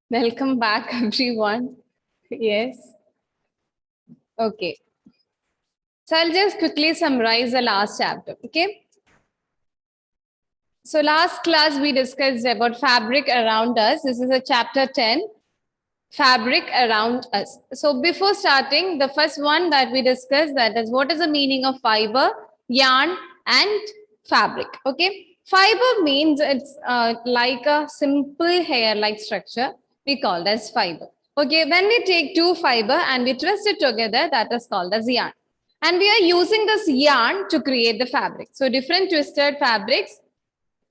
Welcome back, everyone. Yes. Okay. So I'll just quickly summarize the last chapter. Okay. So last class we discussed about fabric around us. This is a chapter 10, fabric around us. So before starting, the first one that we discussed, that is what is the meaning of fiber, yarn, and fabric. Okay. Fiber means it's like a simple hair-like structure. We call it as fiber. Okay. When we take two fiber and we twist it together, that is called as yarn. And we are using this yarn to create the fabric. So different twisted fabrics,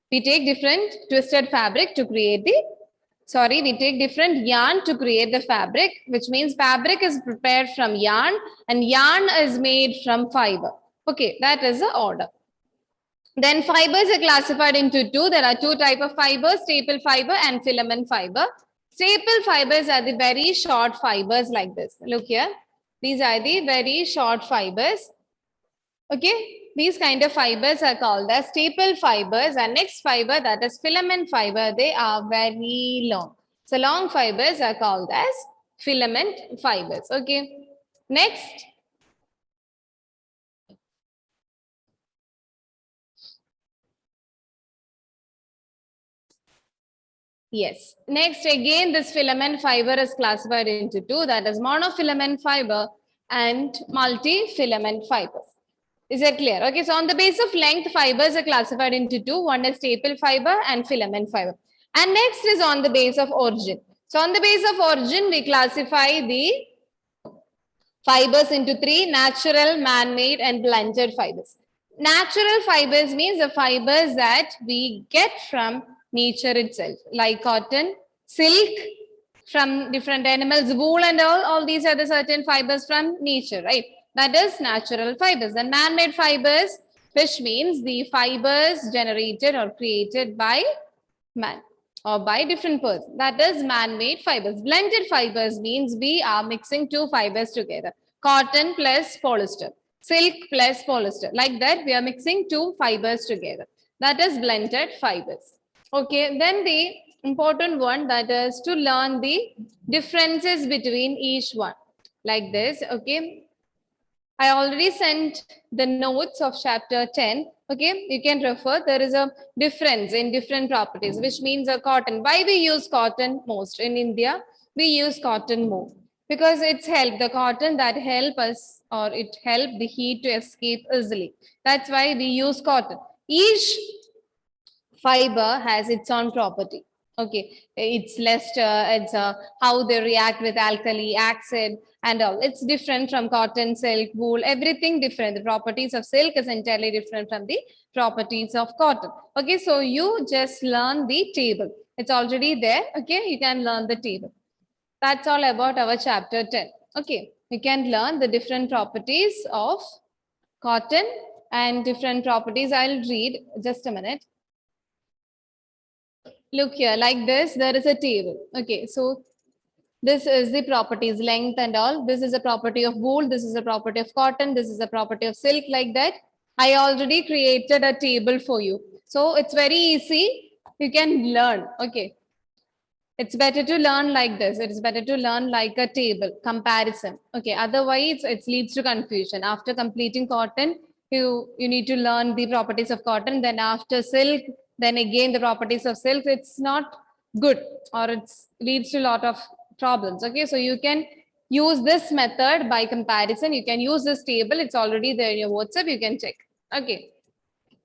we take different twisted fabric to create the we take different yarn to create the fabric, which means fabric is prepared from yarn and yarn is made from fiber. Okay, that is the order. Then fibers are classified into two. There are two types of fibers, staple fiber and filament fiber. Staple fibers are the very short fibers like this. Look here. These are the very short fibers. Okay, these kind of fibers are called as staple fibers, and next fiber, that is filament fiber, they are very long. So long fibers are called as filament fibers. Okay, next. Yes, next again this filament fiber is classified into two, that is monofilament fiber and multi-filament fibers. Is that clear? Okay, so on the base of length, fibers are classified into two. One is staple fiber and filament fiber. And next is on the base of origin. So on the base of origin, we classify the fibers into three: natural, man-made, and blended fibers. Natural fibers means the fibers that we get from nature itself, like cotton, silk, from different animals, wool and all these are the certain fibers from nature, right? That is natural fibers. And man-made fibers, which means the fibers generated or created by man or by different person. That is man-made fibers. Blended fibers means we are mixing two fibers together. Cotton plus polyester, silk plus polyester. Like that, we are mixing two fibers together. That is blended fibers. Okay, then the important one, that is to learn the differences between each one. Like this, okay. I already sent the notes of chapter 10. Okay, you can refer. There is a difference in different properties, which means a cotton. Why we use cotton most in India? We use cotton more because it's help the cotton that help us, or it help the heat to escape easily. That's why we use cotton. Each fiber has its own property. Okay, it's luster, it's how they react with alkali, acid, and all. It's different from cotton, silk, wool, everything different. The properties of silk is entirely different from the properties of cotton. Okay, so you just learn the table. It's already there. Okay, you can learn the table. That's all about our chapter 10. Okay, you can learn the different properties of cotton and different properties. I'll read just a minute. Look here, like this, there is a table. Okay, so this is the properties, length and all. This is a property of wool. This is a property of cotton. This is a property of silk, like that. I already created a table for you. So it's very easy. You can learn. Okay. It's better to learn like this. It is better to learn like a table comparison. Okay. Otherwise, it leads to confusion. After completing cotton, you need to learn the properties of cotton. Then after silk, then again the properties of silk. It's not good, or it leads to a lot of problems. Okay. So you can use this method by comparison. You can use this table. It's already there in your WhatsApp. You can check. Okay.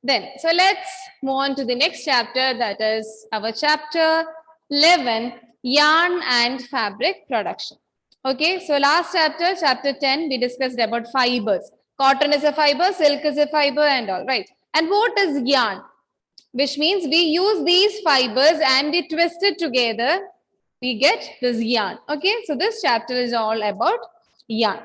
Then, so let's move on to the next chapter, that is our chapter 11, yarn and fabric production. Okay, so last chapter, chapter 10, we discussed about fibers. Cotton is a fiber, silk is a fiber, and all, right? And what is yarn? Which means we use these fibers and we twist it together, we get this yarn. Okay, so this chapter is all about yarn.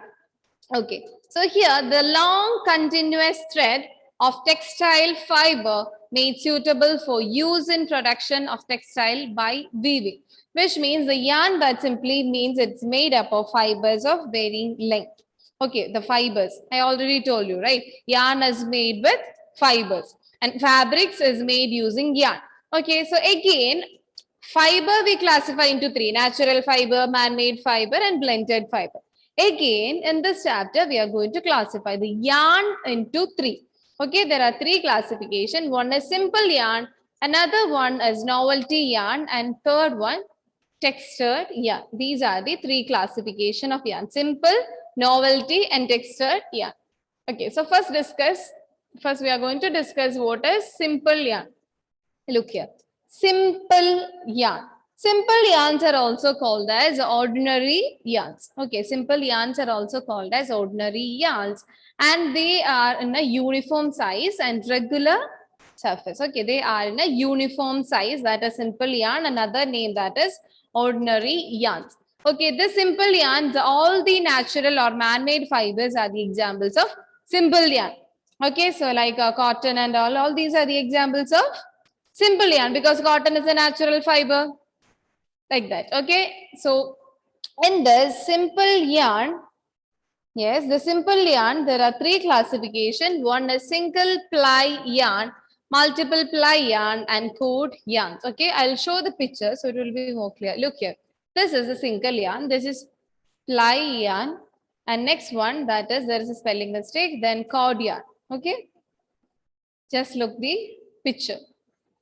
Okay, so here the long continuous thread of textile fiber made suitable for use in production of textile by weaving, which means the yarn, that simply means it's made up of fibers of varying length. Okay, the fibers, I already told you, right? Yarn is made with fibers and fabrics is made using yarn. Okay, so again, Fiber we classify into three: natural fiber, man-made fiber, and blended fiber. Again, in this chapter, we are going to classify the yarn into three. Okay, there are three classification. One is simple yarn, another one is novelty yarn, and third one, textured yarn. These are the three classification of yarn: simple, novelty, and textured yarn. Okay, so first we are going to discuss what is simple yarn. Look here. Simple yarn. Simple yarns are also called as ordinary yarns. Okay, simple yarns are also called as ordinary yarns, and they are in a uniform size and regular surface. Okay, they are in a uniform size, that is simple yarn. Another name that is ordinary yarns. Okay, the simple yarns, all the natural or man-made fibers are the examples of simple yarn. Okay, so like cotton and all these are the examples of simple yarn, because cotton is a natural fiber, like that. Okay, so in this simple yarn, yes, the simple yarn, there are three classification. One is single ply yarn, multiple ply yarn, and cord yarns. Okay, I'll show the picture so it will be more clear. Look here, this is a single yarn, this is ply yarn, and next one, that is, there is a spelling mistake, then cord yarn. Okay, just look the picture.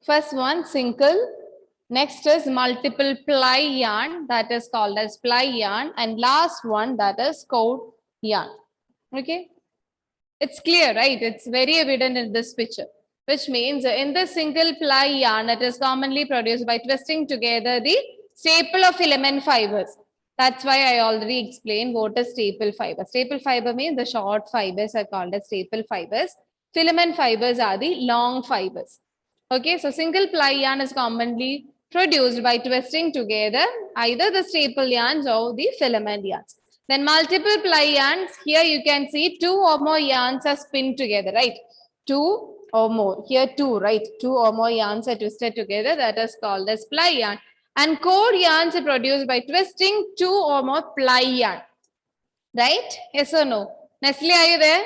First one, single. Next is multiple ply yarn, that is called as ply yarn. And last one, that is cord yarn. Okay. It's clear, right? It's very evident in this picture, which means in the single ply yarn, it is commonly produced by twisting together the staple of filament fibers. That's why I already explained what is staple fiber. Staple fiber means the short fibers are called as staple fibers. Filament fibers are the long fibers. Okay, so single ply yarn is commonly produced by twisting together either the staple yarns or the filament yarns. Then multiple ply yarns, here you can see two or more yarns are spun together, right? Two or more, here two, right? Two or more yarns are twisted together, that is called as ply yarn. And cord yarns are produced by twisting two or more ply yarn, right? Yes or no? Nestle, are you there?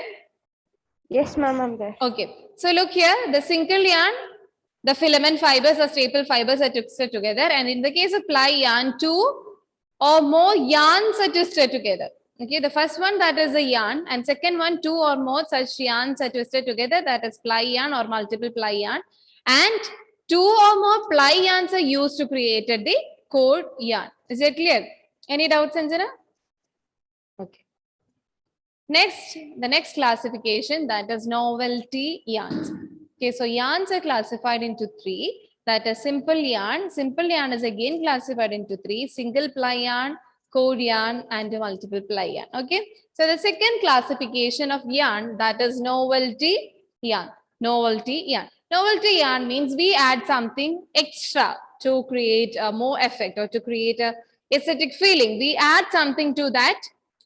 Yes, ma'am, I'm there. Okay, so look here, the single yarn, the filament fibers or staple fibers are twisted together, and in the case of ply yarn, two or more yarns are twisted together. Okay, the first one, that is a yarn, and second one, two or more such yarns are twisted together, that is ply yarn or multiple ply yarn, and two or more ply yarns are used to create the cord yarn. Is it clear? Any doubts, Sanjana? Okay. Next, the next classification, that is novelty yarns. Okay, so yarns are classified into three. That is simple yarn. Simple yarn is again classified into three: single ply yarn, cord yarn, and multiple ply yarn. Okay, so the second classification of yarn, that is novelty yarn. Novelty yarn. Novelty yarn means we add something extra to create a more effect or to create a aesthetic feeling. We add something to that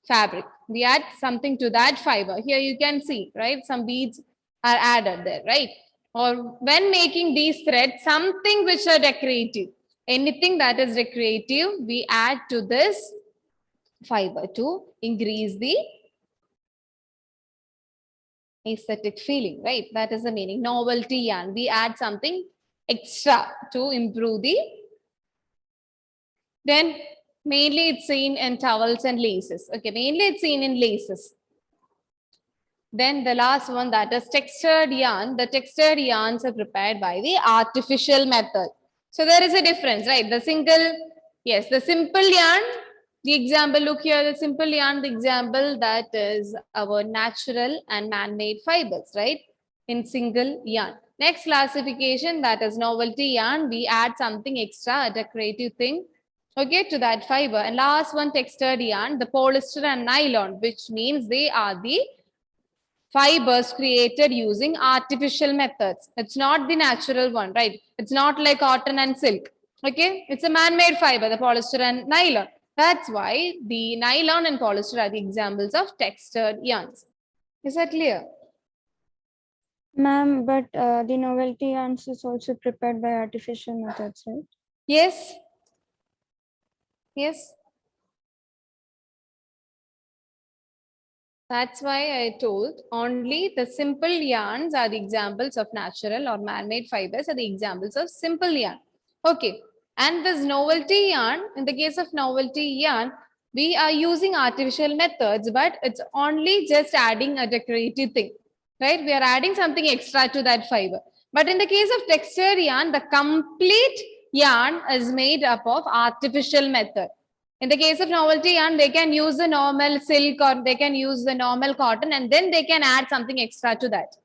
fabric. We add something to that fiber. Here you can see, right? Some beads are added there, right? Or when making these threads, something which are decorative. Anything that is decorative, we add to this fiber to increase the aesthetic feeling, right? That is the meaning. Novelty yarn. We add something extra to improve the. Then mainly it's seen in towels and laces. Okay, mainly it's seen in laces. Then the last one, that is textured yarn. The textured yarns are prepared by the artificial method. So there is a difference, right? The single, yes, the simple yarn, the example, look here, the simple yarn, the example, that is our natural and man-made fibers, right? In single yarn. Next classification, that is novelty yarn. We add something extra, a decorative thing, okay, to that fiber. And last one, textured yarn, the polyester and nylon, which means they are the fibers created using artificial methods. It's not the natural one, right? It's not like cotton and silk. Okay, it's a man-made fiber, the polyester and nylon. That's why the nylon and polyester are the examples of textured yarns. Is that clear? Ma'am, but the novelty yarns is also prepared by artificial methods, right? Yes. Yes. That's why I told only the simple yarns are the examples of natural or man-made fibers are the examples of simple yarn. Okay. And this novelty yarn, in the case of novelty yarn, we are using artificial methods, but it's only just adding a decorative thing, right? We are adding something extra to that fiber. But in the case of texture yarn, the complete yarn is made up of artificial method. In the case of novelty yarn, they can use the normal silk or they can use the normal cotton and then they can add something extra to that.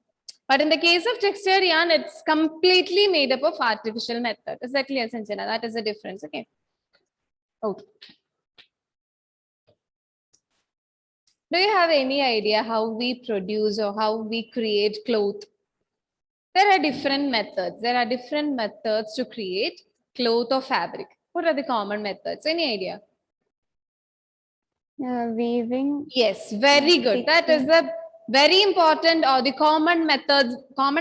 But in the case of texture yarn, it's completely made up of artificial method. Is that clear, Sanjana? That is the difference. Okay. Okay. Do you have any idea how we produce or how we create cloth? There are different methods. There are different methods to create cloth or fabric. What are the common methods? Any idea? Weaving. Yes, very good. That is the very important or the common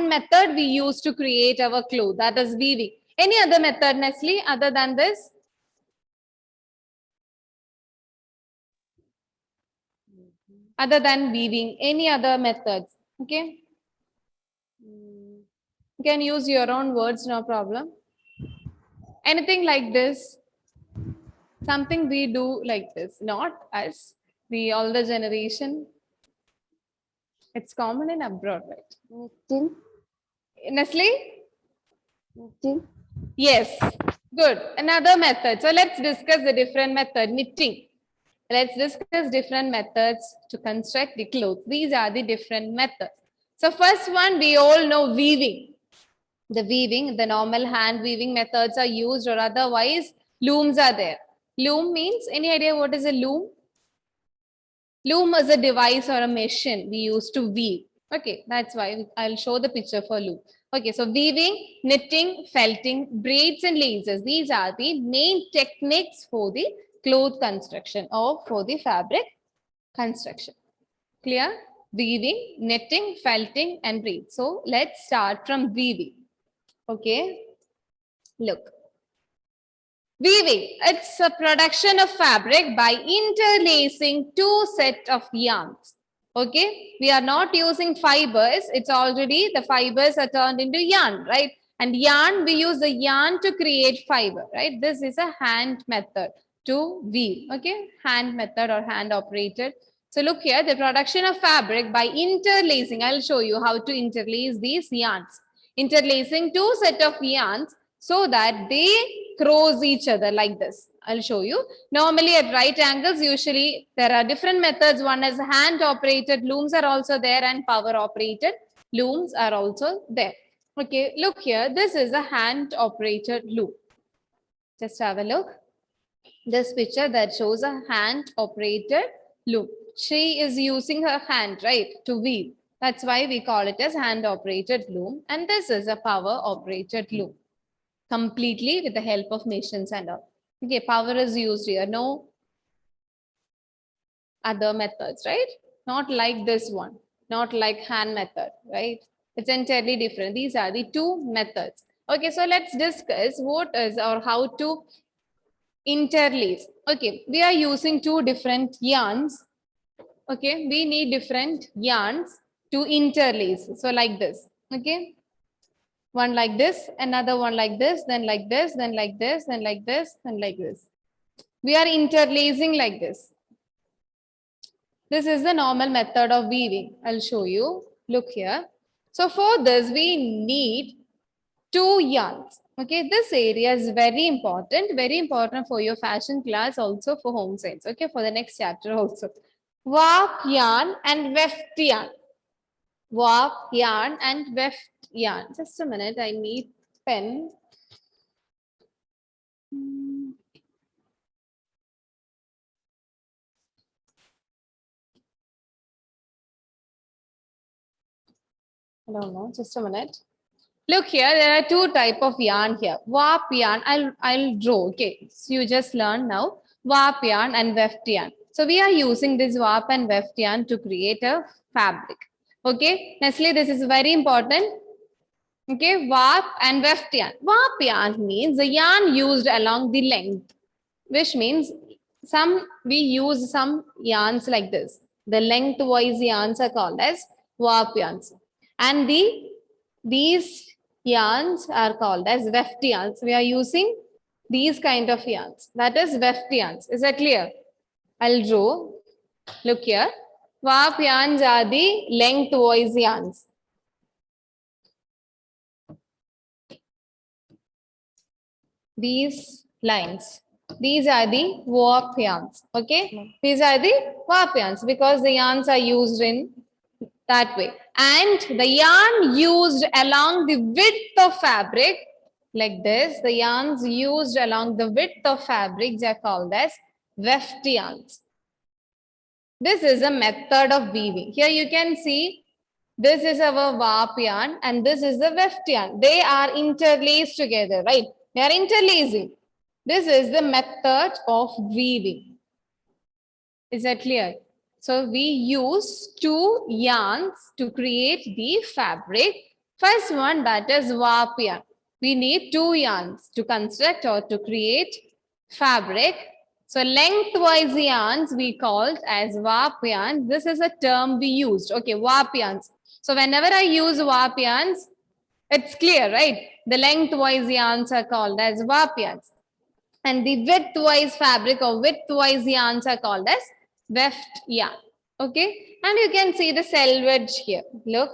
method we use to create our cloth. That is weaving. Any other method, Nestle, other than this? Other than weaving, any other methods? Okay. You can use your own words, no problem. Anything like this? Something we do like this, not us, the older generation. It's common in abroad, right? Knitting. Nestle? Knitting. Yes, good. Another method. So let's discuss the different method, knitting. Let's discuss different methods to construct the clothes. These are the different methods. So first one, we all know weaving. The weaving, the normal hand weaving methods are used, or otherwise looms are there. Loom means, any idea what is a loom? Loom is a device or a machine we use to weave. Okay, that's why I'll show the picture for loom. Okay, so weaving, knitting, felting, braids and laces. These are the main techniques for the cloth construction or for the fabric construction. Clear? Weaving, knitting, felting and braids. So let's start from weaving. Okay, look. Weaving, it's a production of fabric by interlacing two sets of yarns. Okay, we are not using fibers. It's already the fibers are turned into yarn, right? And yarn, we use the yarn to create fiber, right? This is a hand method to weave. Okay, hand method or hand operated. So look here, the production of fabric by interlacing. I'll show you how to interlace these yarns. Interlacing two sets of yarns so that they cross each other like this. I'll show you. Normally at right angles, usually there are different methods. One is hand operated looms are also there and power operated looms are also there. Okay, look here. This is a hand operated loom. Just have a look. This picture that shows a hand operated loom. She is using her hand, right, to weave. That's why we call it as hand operated loom. And this is a power operated loom. Completely with the help of machines and all. Okay, power is used here. No other methods, right? Not like this one. Not like hand method, right? It's entirely different. These are the two methods. Okay, so let's discuss what is or how to interlace. Okay, we are using two different yarns. Okay, we need different yarns to interlace. So like this. Okay, one like this, another one like this, then like this, then like this, then like this, then like this. We are interlacing like this. This is the normal method of weaving. I'll show you. Look here. So for this, we need two yarns. Okay, this area is very important for your fashion class, also for home science. Okay, for the next chapter also. Warp yarn and weft yarn. Warp yarn and weft yarn. Just a minute, I need pen. I don't know, just a minute. Look here, there are two type of yarn here. Warp yarn, I'll draw, okay. So you just learn now. Warp yarn and weft yarn. So we are using this warp and weft yarn to create a fabric. Okay, Nestle, this is very important. Okay, warp and weft yarn. Warp yarn means the yarn used along the length, which means we use some yarns like this. The lengthwise yarns are called as warp yarns. And these yarns are called as weft yarns. We are using these kind of yarns. That is weft yarns. Is that clear? I'll draw. Look here. Warp yarns are the lengthwise yarns. These lines. These are the warp yarns. Okay. These are the warp yarns because the yarns are used in that way. And the yarn used along the width of fabric, like this, the yarns used along the width of fabrics are called as weft yarns. This is a method of weaving. Here you can see this is our warp yarn and this is the weft yarn. They are interlaced together, right? They are interlacing. This is the method of weaving. Is that clear? So we use two yarns to create the fabric. First one, that is warp yarn. We need two yarns to construct or to create fabric. So lengthwise yarns we called as warp yarns. This is a term we used. Okay, warp yarns. So whenever I use warp yarns, it's clear, right? The lengthwise yarns are called as warp yarns. And the widthwise fabric or widthwise yarns are called as weft yarn. Okay, and you can see the selvage here. Look,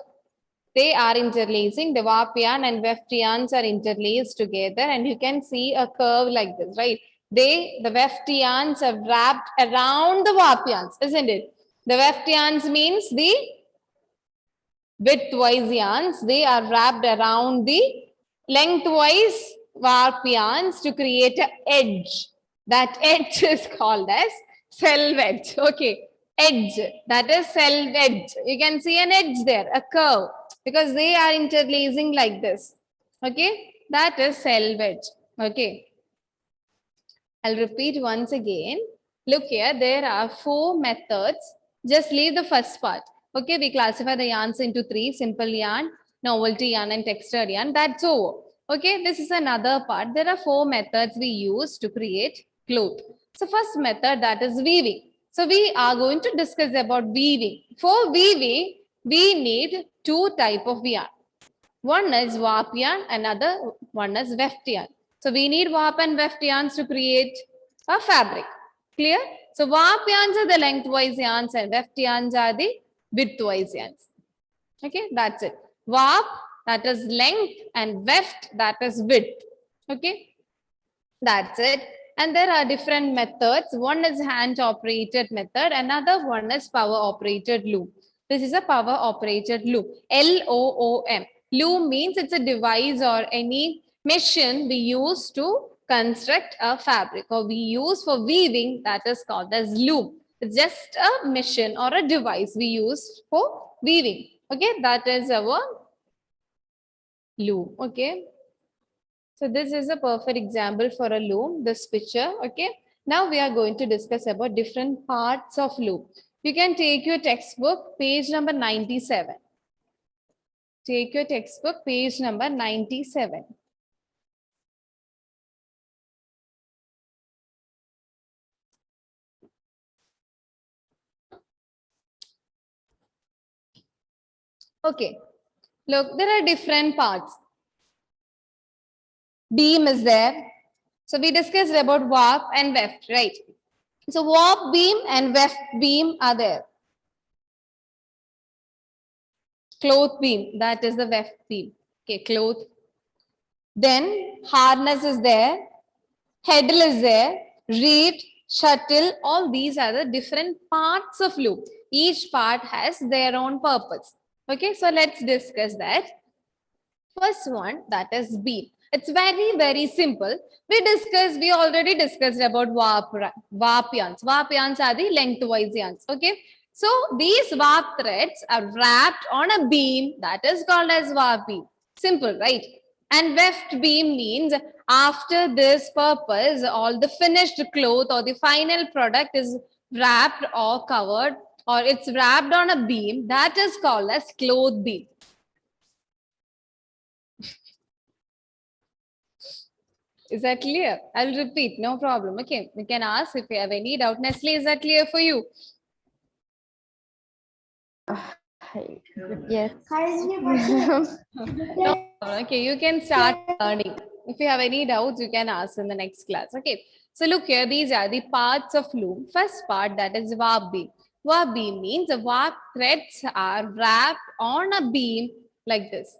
they are interlacing. The warp yarn and weft yarns are interlaced together, and you can see a curve like this, right? The weft yarns are wrapped around the warp yarns, isn't it? The weft yarns means the widthwise yarns. They are wrapped around the lengthwise warp yarns to create an edge. That edge is called as selvage. Okay, edge. That is selvage. You can see an edge there, a curve, because they are interlacing like this. Okay, that is selvage. Okay, I'll repeat once again. Look here, there are 4 methods. Just leave the first part. Okay, we classify the yarns into 3: simple yarn, novelty yarn, and textured yarn. That's over. Okay, this is another part. There are 4 methods we use to create cloth. So first method, that is weaving. So we are going to discuss about weaving. For weaving, we need 2 types of yarn. One is warp yarn, another one is weft yarn. So we need warp and weft yarns to create a fabric. Clear? So warp yarns are the lengthwise yarns and weft yarns are the widthwise yarns. Okay, that's it. Warp, that is length, and weft, that is width. Okay, that's it. And there are different methods. One is hand operated method, another one is power operated loom. This is a power operated loom. LOOM. Loom means it's a device or any machine we use to construct a fabric, or we use for weaving, that is called as loom. It's just a machine or a device we use for weaving. Okay, that is our loom. Okay. So this is a perfect example for a loom, this picture. Okay. Now we are going to discuss about different parts of loom. You can take your textbook, page number 97. Take your textbook, page number 97. Okay. Look, there are different parts. Beam is there. So we discussed about warp and weft, right? So warp beam and weft beam are there. Cloth beam, that is the weft beam. Okay, cloth. Then harness is there, heddle is there, reed, shuttle, all these are the different parts of loom. Each part has their own purpose. Okay, so let's discuss that. First one, that is beam. It's very, very simple. We already discussed about warp yarns. Warp yarns are the lengthwise yarns. Okay. So these warp threads are wrapped on a beam that is called as warp beam. Simple, right? And weft beam means after this purpose, all the finished cloth or the final product is wrapped or covered, or it's wrapped on a beam, that is called as cloth beam. Is that clear? I'll repeat, no problem. Okay, you can ask if you have any doubt. Nestle, is that clear for you? Yes. No, okay, you can start learning. If you have any doubts, you can ask in the next class. Okay. So look here, these are the parts of loom. First part, that is warp beam. Warp beam means the warp threads are wrapped on a beam like this.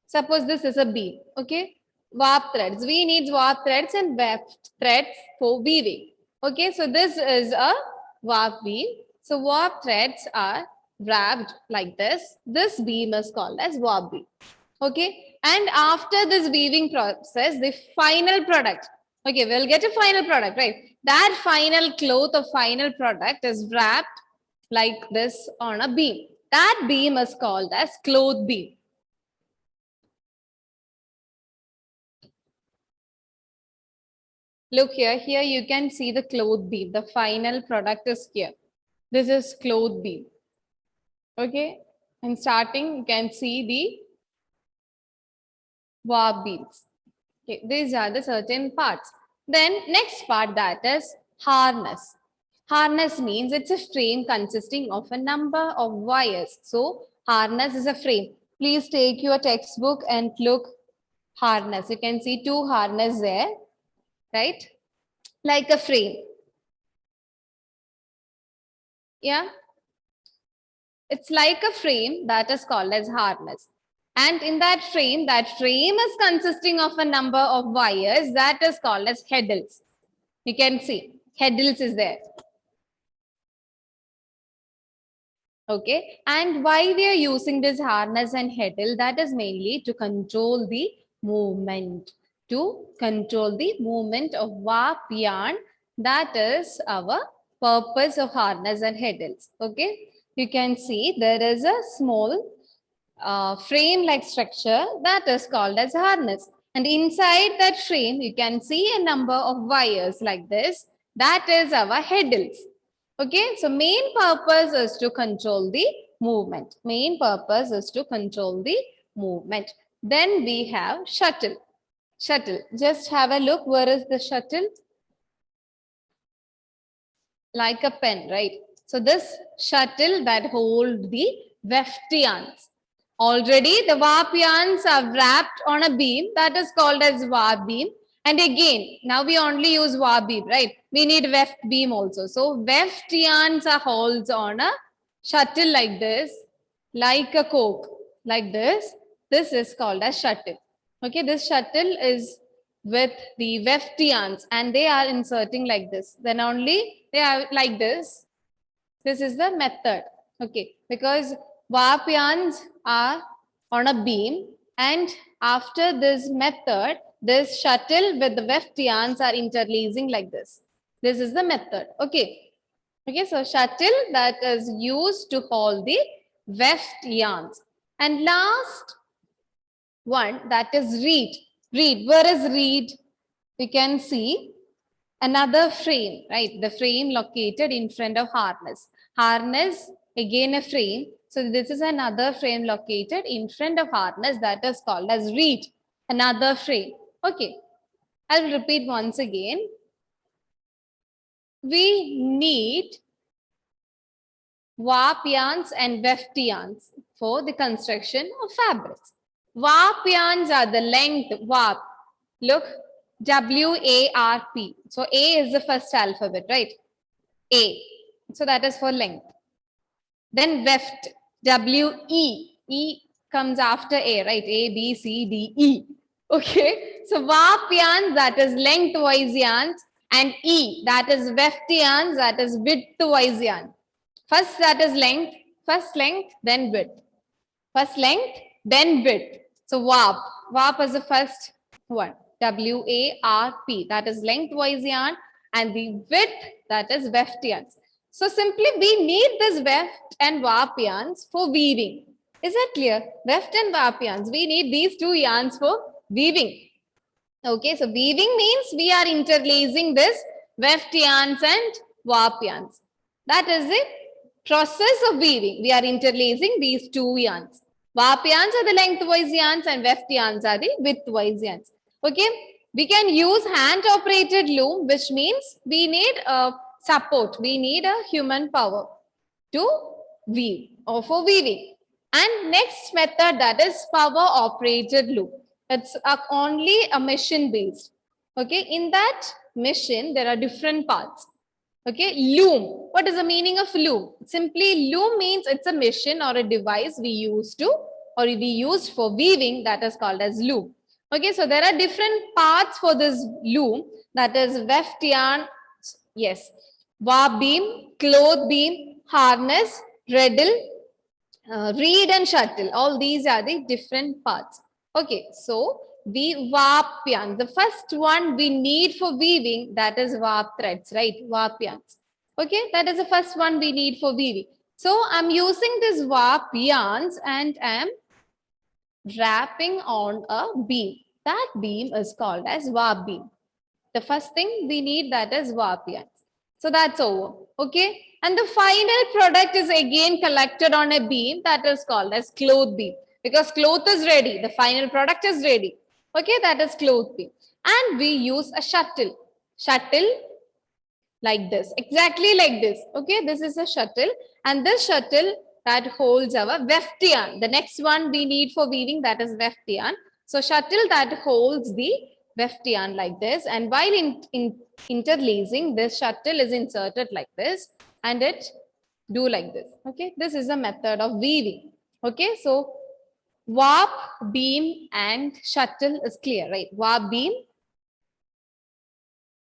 Suppose this is a beam. Okay. Warp threads. We need warp threads and weft threads for weaving. Okay. So this is a warp beam. So warp threads are wrapped like this. This beam is called as warp beam. Okay. And after this weaving process, the final product, okay, we'll get a final product, right? That final cloth or final product is wrapped like this on a beam. That beam is called as cloth beam. Look here, here you can see the cloth beam. The final product is here. This is cloth beam. Okay, and starting you can see the warp beams. Okay, these are the certain parts. Then next part, that is harness. Harness means it's a frame consisting of a number of wires. So harness is a frame. Please take your textbook and look harness. You can see two harness there, right? Like a frame. Yeah. It's like a frame that is called as harness. And in that frame is consisting of a number of wires that is called as heddles. You can see heddles is there. Okay, and why we are using this harness and heddle, that is mainly to control the movement. To control the movement of warp yarn. That is our purpose of harness and heddles. Okay, you can see there is a small frame-like structure that is called as harness. And inside that frame, you can see a number of wires like this. That is our heddles. Okay, so main purpose is to control the movement. Main purpose is to control the movement. Then we have shuttle. Shuttle. Just have a look. Where is the shuttle? Like a pen, right? So this shuttle that hold the weft yarns. Already the warp yarns are wrapped on a beam that is called as warp beam. And again, now we only use warp beam, right? We need weft beam also. So weft yarns are holds on a shuttle like this, like a cork, like this. This is called as shuttle. Okay, this shuttle is with the weft yarns and they are inserting like this. Then only they are like this. This is the method. Okay, because warp yarns are on a beam and after this method, this shuttle with the weft yarns are interlacing like this. This is the method. Okay. Okay, so shuttle that is used to hold the weft yarns. And last one, that is reed. Reed, where is reed? We can see another frame, right? The frame located in front of harness. Harness, again a frame. So this is another frame located in front of harness that is called as reed. Another frame. Okay, I'll repeat once again. We need warp yarns and weft yarns for the construction of fabrics. Warp yarns are the length warp. Look, W-A-R-P. So A is the first alphabet, right? A. So that is for length. Then weft, W-E. E comes after A, right? A, B, C, D, E. Okay. So warp yarns, that is lengthwise yarns. And E, that is weft yarns, that is widthwise yarn. First, that is length. First length, then width. First length, then width. So warp. Warp is the first one. W-A-R-P. That is lengthwise yarn. And the width, that is weft yarns. So simply we need this weft and warp yarns for weaving. Is that clear? Weft and warp yarns. We need these two yarns for weaving. Okay, so weaving means we are interlacing this weft yarns and warp yarns. That is the process of weaving. We are interlacing these two yarns. Warp yarns are the lengthwise yarns and weft yarns are the widthwise yarns. Okay, we can use hand operated loom, which means we need a support. We need a human power to weave or for weaving. And next method, that is power operated loom. It's only a machine based. Okay, in that machine, there are different parts. Okay, loom. What is the meaning of loom? Simply, loom means it's a machine or a device we use to or we use for weaving, that is called as loom. Okay, so there are different parts for this loom, that is weft yarn, yes, warp beam, cloth beam, harness, riddle, reed and shuttle. All these are the different parts. Okay, so the warp yarn, the first one we need for weaving, that is warp threads, right? Warp yarns. Okay, that is the first one we need for weaving. So I'm using this warp yarns and I'm wrapping on a beam. That beam is called as warp beam. The first thing we need, that is warp yarns. So that's over. Okay. And the final product is again collected on a beam, that is called as cloth beam, because cloth is ready. The final product is ready. Okay. That is cloth beam. And we use a shuttle. Shuttle like this, exactly like this. Okay. This is a shuttle, and this shuttle that holds our weft yarn. The next one we need for weaving, that is weft yarn. So shuttle that holds the weft yarn like this, and while interlacing, this shuttle is inserted like this and it do like this. Okay, this is a method of weaving. Okay, so warp, beam and shuttle is clear, right? Warp beam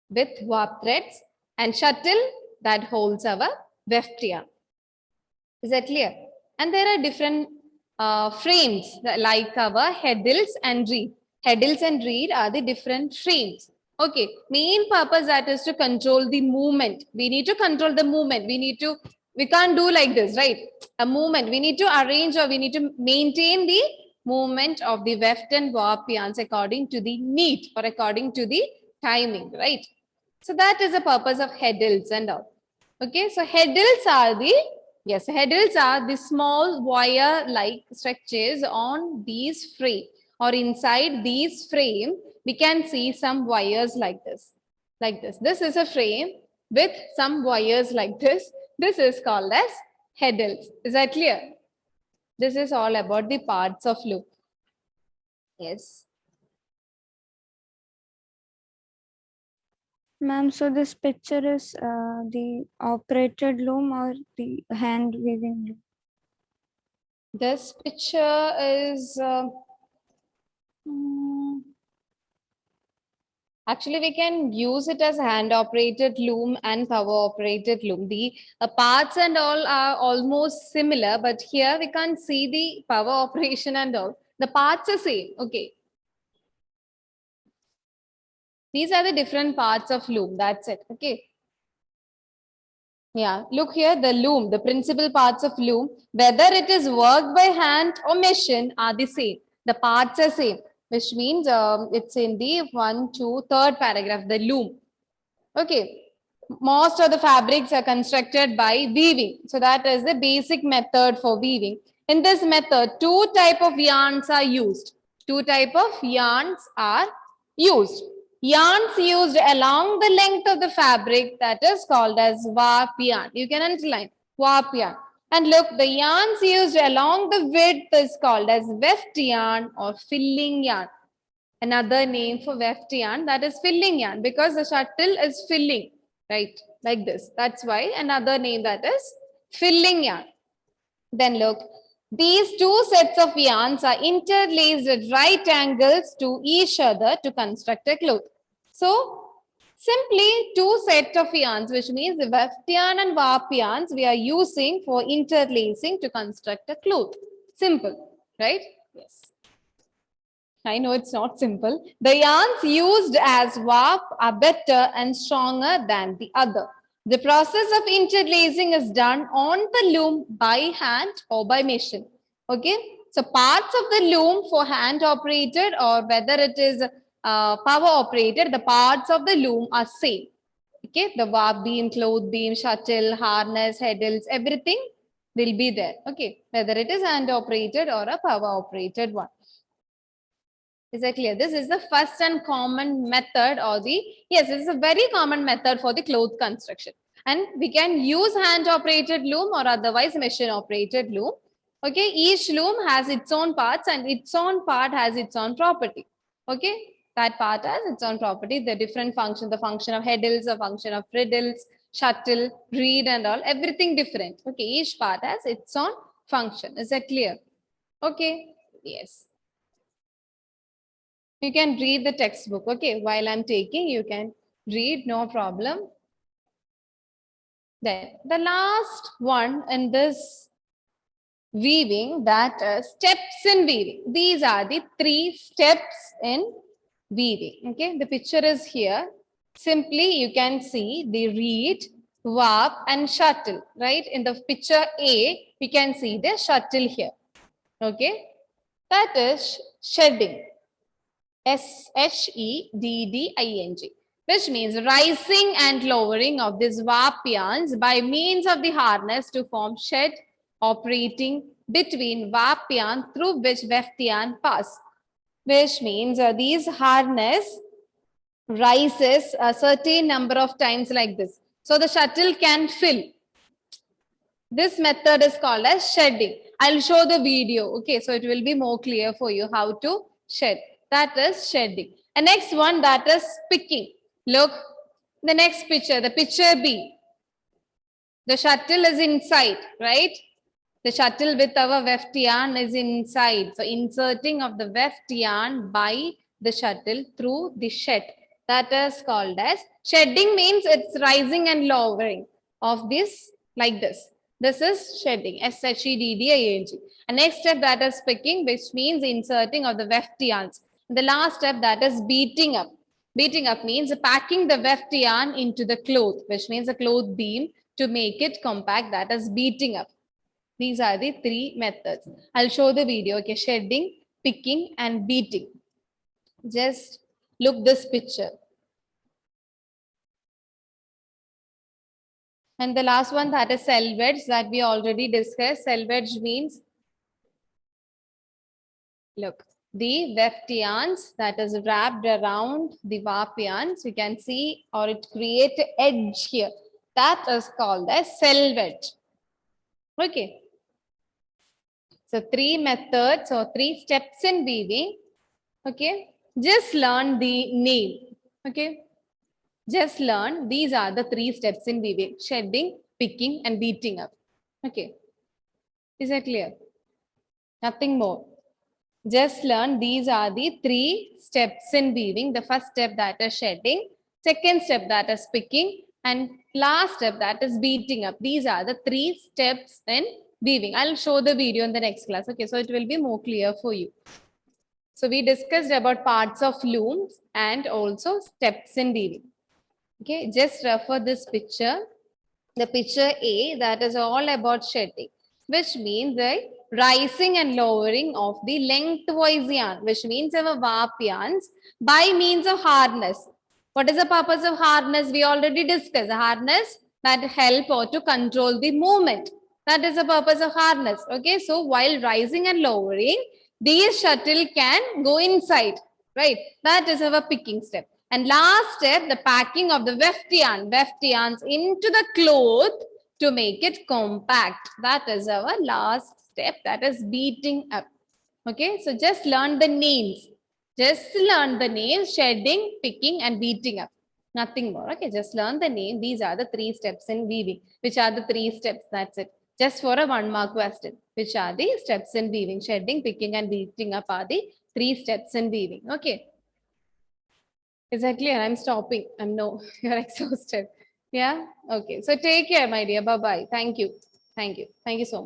with warp threads and shuttle that holds our weft yarn. Is that clear? And there are different frames like our heddles and reed. Heddles and reed are the different frames. Okay, main purpose that is to control the movement. We need to control the movement. We can't do like this, right? A movement. We need to arrange or we need to maintain the movement of the weft and warp yarns according to the need or according to the timing, right? So that is the purpose of heddles and all. Okay, so heddles are the heddles are the small wire-like structures on these frame, or inside these frame, we can see some wires like this. This is a frame with some wires like this. This is called as heddles. Is that clear? This is all about the parts of loom. Yes. Ma'am, so this picture is the operated loom or the hand weaving loom? This picture is actually we can use it as hand operated loom and power operated loom. The parts and all are almost similar, but here we can't see the power operation and all. The parts are same. Okay. These are the different parts of loom. That's it. Okay. Yeah, look here, the loom, the principal parts of loom, whether it is worked by hand or machine, are the same. The parts are same, which means it's in the 1, 2, 3rd paragraph, the loom. Okay. Most of the fabrics are constructed by weaving. So that is the basic method for weaving. In this method, 2 type of yarns are used. 2 type of yarns are used. Yarns used along the length of the fabric, that is called as warp yarn. You can underline warp yarn. And look, the yarns used along the width is called as weft yarn or filling yarn. Another name for weft yarn, that is filling yarn, because the shuttle is filling, right? Like this. That's why another name, that is filling yarn. Then look, these 2 sets of yarns are interlaced at right angles to each other to construct a cloth. So simply 2 sets of yarns, which means the weft yarn and warp yarns we are using for interlacing to construct a cloth. Simple, right? Yes. I know it's not simple. The yarns used as warp are better and stronger than the other. The process of interlacing is done on the loom by hand or by machine. Okay. So parts of the loom for hand operated or whether it is power operated, the parts of the loom are same. Okay. The warp beam, cloth beam, shuttle, harness, heddles, everything will be there. Okay. Whether it is hand operated or a power operated one. Is that clear? This is the first and common method or yes, this is a very common method for the cloth construction. And we can use hand operated loom or otherwise machine operated loom. Okay, each loom has its own parts and its own part has its own property. Okay, that part has its own property, the different function, the function of heddles, the function of riddles, shuttle, read and all, everything different. Okay, each part has its own function. Is that clear? Okay, yes. You can read the textbook. Okay, while I'm taking, you can read, no problem. Then the last one in this weaving, that steps in weaving. These are the 3 steps in weaving. Okay, the picture is here. Simply you can see the reed, warp and shuttle, right? In the picture A, we can see the shuttle here. Okay, that is shedding. Shedding, which means rising and lowering of these warp yarns by means of the harness to form shed operating between warp yarn through which weft yarn pass, which means these harness rises a certain number of times like this. So the shuttle can fill. This method is called as shedding. I'll show the video. Okay, so it will be more clear for you how to shed. That is shedding. And next one, that is picking. Look, the next picture, the picture B. The shuttle is inside, right? The shuttle with our weft yarn is inside. So inserting of the weft yarn by the shuttle through the shed. That is called as shedding, means it's rising and lowering of this like this. This is shedding, shedding. And next step, that is picking, which means inserting of the weft yarns. The last step, that is beating up. Beating up means packing the weft yarn into the cloth, which means a cloth beam to make it compact. That is beating up. These are the 3 methods. I'll show the video. Okay, shedding, picking and beating. Just look this picture. And the last one, that is selvage, that we already discussed. Selvage means, look, the weft yarns that is wrapped around the warp yarns. You can see, or it creates an edge here. That is called as selvage. Okay. So 3 methods or 3 steps in weaving. Okay. Just learn the name. Okay. Just learn these are the 3 steps in weaving: shedding, picking and beating up. Okay. Is that clear? Nothing more. Just learn these are the 3 steps in weaving. The first step, that is shedding. Second step, that is picking. And last step, that is beating up. These are the 3 steps in weaving. I'll show the video in the next class. Okay, so it will be more clear for you. So we discussed about parts of looms and also steps in weaving. Okay, just refer this picture. The picture A, that is all about shedding, which means the rising and lowering of the lengthwise yarn, which means our warp yarns by means of harness. What is the purpose of harness? We already discussed. Harness that help or to control the movement. That is the purpose of harness. Okay, so while rising and lowering, these shuttle can go inside, right? That is our picking step. And last step, the packing of the weft yarns into the cloth to make it compact. That is our last step, that is beating up. Okay, so just learn the names. Just learn the names: shedding, picking and beating up. Nothing more. Okay, just learn the name. These are the 3 steps in weaving. Which are the 3 steps? That's it. Just for a 1-mark question. Which are the steps in weaving? Shedding, picking and beating up are the 3 steps in weaving. Okay. Is that clear? I'm stopping. You're exhausted. Yeah. Okay. So take care, my dear. Bye-bye. Thank you. Thank you. Thank you so much.